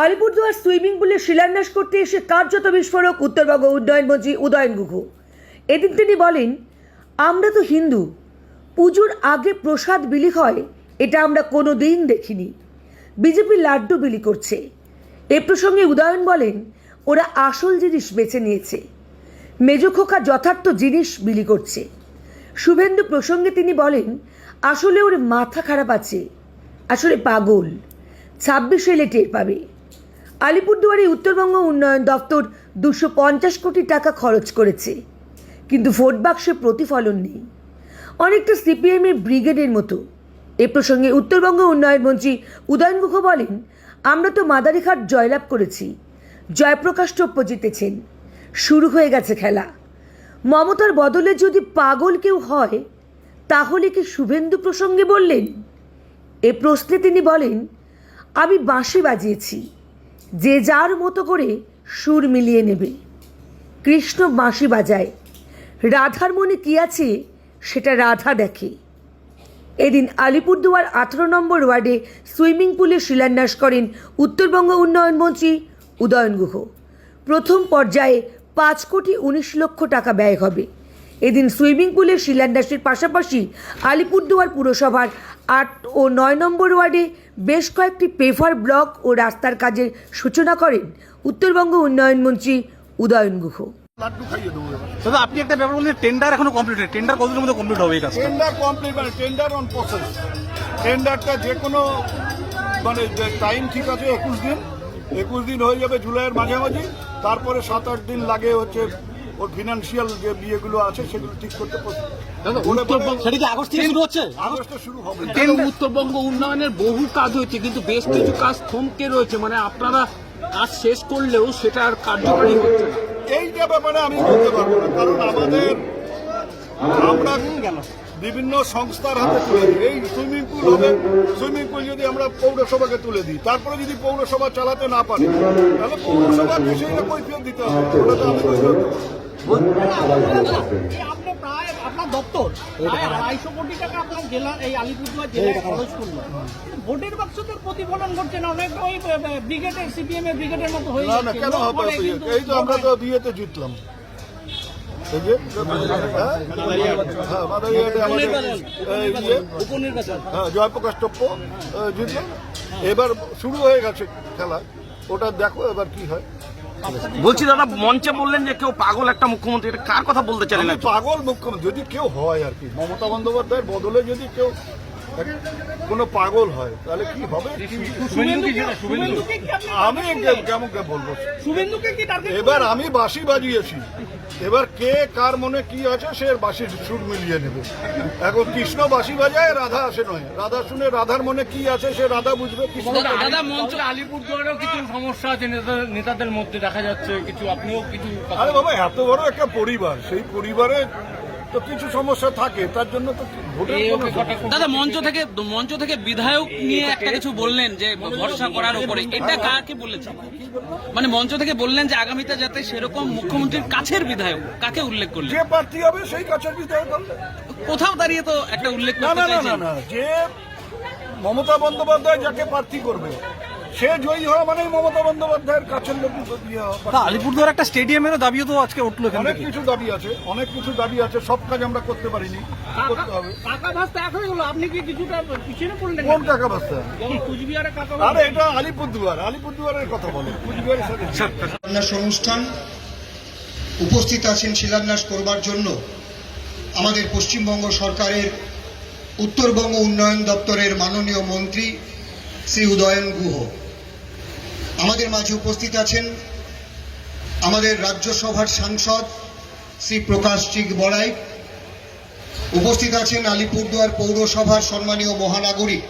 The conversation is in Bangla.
আলিপুরদুয়ার সুইমিং পুলে শিলান্যাস করতে এসে কার্যত বিস্ফোরক উত্তরবঙ্গ উন্নয়ন মন্ত্রী উদয়ন গুহ। এদিন তিনি বলেন, আমরা তো হিন্দু, পুজোর আগে প্রসাদ বিলি হয় এটা আমরা কোনো দিন দেখিনি। বিজেপি লাড্ডু বিলি করছে। এ প্রসঙ্গে উদয়ন বলেন, ওরা আসল জিনিস বেছে নিয়েছে, মেজো খোকা যথার্থ জিনিস বিলি করছে। শুভেন্দু প্রসঙ্গে তিনি বলেন, আসলে ওর মাথা খারাপ আছে, আসলে পাগল, 26 এলে টের পাবে। আলিপুরদুয়ারে উত্তরবঙ্গ উন্নয়ন দপ্তর 250 কোটি টাকা খরচ করেছে, কিন্তু ভোট বাক্সে প্রতিফলন নেই, অনেকটা সিপিএমের ব্রিগেডের মতো। এ প্রসঙ্গে উত্তরবঙ্গ উন্নয়ন মন্ত্রী উদয়ন গুহ বলেন, আমরা তো মাদারিঘাট জয়লাভ করেছি, জয়প্রকাশ টোপ্প জিতেছেন, শুরু হয়ে গেছে খেলা। মমতার বদলে যদি পাগল কেউ হয় তাহলে কি শুভেন্দু প্রসঙ্গে বললেন? এ প্রশ্নে তিনি বলেন, আমি বাঁশি বাজিয়েছি, যে যার মতো করে সুর মিলিয়ে নেবে। কৃষ্ণ বাঁশি বাজায়, রাধার মনে কী আছে সেটা রাধা দেখে। এদিন আলিপুরদুয়ার 18 নম্বর ওয়ার্ডে সুইমিং পুলে শিলান্যাস করেন উত্তরবঙ্গ উন্নয়ন মন্ত্রী উদয়ন গুহ। প্রথম পর্যায়ে 5,19 লক্ষ টাকা ব্যয় হবে। এদিন সুইমিং পুলের শিলান্যাসের পাশাপাশি আলিপুরদুয়ার পুরসভার 8 ও 9 নম্বর ওয়ার্ডে বেশ কয়েকটি পেভার ব্লক ও রাস্তার কাজের সূচনা করেন উত্তরবঙ্গ উন্নয়ন মন্ত্রী উদয়ন গুহ। দাদা, আপনি একটা ব্যাপার বললেন, টেন্ডার এখনো কমপ্লিট নেই। টেন্ডার কতদিনের মধ্যে কমপ্লিট হবে এই কাজ? টেন্ডার কমপ্লিট মানে টেন্ডার অন প্রসেস। টেন্ডারটা যে কোনো মানে টাইম ঠিক আছে 21 দিন হয়ে যাবে জুলাইয়ের মাঝামাঝি। তারপরে 7-8 দিন লাগে হচ্ছে ওর ফিনান্সিয়াল যে বিয়েগুলো আছে সেগুলো ঠিক করতে। সেটা কি আগস্ট থেকে শুরু হচ্ছে? আগস্টে শুরু হবে। উত্তরবঙ্গ উন্নয়নের বহু কাজ হয়েছে, কিন্তু বেশ কিছু কাজ থমকে রয়েছে, মানে আপনারা কাজ শেষ করলেও সেটা আর কার্যকরী হচ্ছে না। এইটা ব্যাপারে আমি বলতে পারবো না, কারণ আমরা বিভিন্ন সংস্থার হাতে তুলে দিই। এই সুইমিং পুল হবে, সুইমিং পুল যদি আমরা পৌরসভাকে তুলে দিই, তারপরে যদি পৌরসভা চালাতে না পারে তাহলে পৌরসভার বিষয়টা কৈফিয়ত দিতে হবে। ওটা তো আমি আপনার দপ্তর 250 কোটি টাকা আপনার জেলা এই আলিপুরদুয়ার জেলায় খরচ করলো, ভোটের বাক্সদের প্রতিফলন ঘটছে না? অনেক ওই ব্রিগেডের সিপিএম এর ব্রিগেডের মতো হয়ে না কেন হবে? এই তো আমরা তো বিয়েতে জিতলাম, জয়প্রকাশ টোপ্প জিতলাম। এবার শুরু হয়ে গেছে খেলা, ওটা দেখো এবার কি হয়। বলছি দাদা, মঞ্চে বললেন যে কেউ পাগল একটা মুখ্যমন্ত্রী, এটা কার কথা বলতে চাইলেন? পাগল মুখ্যমন্ত্রী যদি কেউ হয় আর কি, মমতা বন্দ্যোপাধ্যায়ের বদলে যদি কেউ কোনো পাগল হয় তাহলে কি হবে? আমি কেমন বলবো? এবার আমি বাঁশি বাজিয়েছি, এবার কে কার মনে কি আছে সে বাঁশির সুর মিলিয়ে নেবে। এখন কৃষ্ণ বাঁশি বাজায়, রাধা আসে নয়, রাধা শুনে রাধার মনে কি আছে সে রাধা বুঝবে। কৃষ্ণ আলিপুরদুয়ারেও কিছু সমস্যা আছে নেতাদের মধ্যে দেখা যাচ্ছে, কিছু আপনিও কিছু। আরে বাবা, এত বড় একটা পরিবার, সেই পরিবারে তো কিছু সমস্যা থাকে, তার জন্য তো দাদা মঞ্চ থেকে বিধায়ক নিয়ে একটা কিছু বললেন যে ভরসা করার উপরে, এটা কাকে বলেছেন? মানে মঞ্চ থেকে বললেন যে আগামীতে যাতে সেরকম মুখ্যমন্ত্রীর কাছের বিধায়ক, কাকে উল্লেখ করলেন? যে প্রার্থী হবে সেই কাছের বিধায়ক হবে। কোথাও দাঁড়িয়ে তো একটা উল্লেখ করতে চাইছেন। না, যে মমতা বন্দ্যোপাধ্যায় যাকে প্রার্থী করবে সে জয়ী হওয়া মানে মমতা বন্দ্যোপাধ্যায়ের কাছের লোক দিয়ে হওয়া। আলিপুরদুয়ার একটা স্টেডিয়ামেরও দাবিও তো আজকে উঠলো। অনেক কিছু দাবি আছে, সব কাজ আমরা করতে পারিনি, করতে হবে। টাকা ভাস্তা এক হয়ে গেল, আপনি কি কিছুটা পিছিয়ে পড়লেন? কোন টাকা ভাস্তা? কুচবিহারের টাকা। আরে এটা আলিপুরদুয়ারের কথা বলে, কুচবিহারের সাথে শিলান্যাস অনুষ্ঠান উপস্থিত আছেন শিলান্যাস করবার জন্য আমাদের পশ্চিমবঙ্গ সরকারের উত্তরবঙ্গ উন্নয়ন দপ্তরের মাননীয় মন্ত্রী শ্রী উদয়ন গুহ। আমাদের মাঝে উপস্থিত আছেন আমাদের রাজ্যসভার সাংসদ শ্রী প্রকাশ চিক বড়াই, উপস্থিত আছেন আলিপুরদুয়ার পৌরসভার সম্মানীয় মহানাগরিক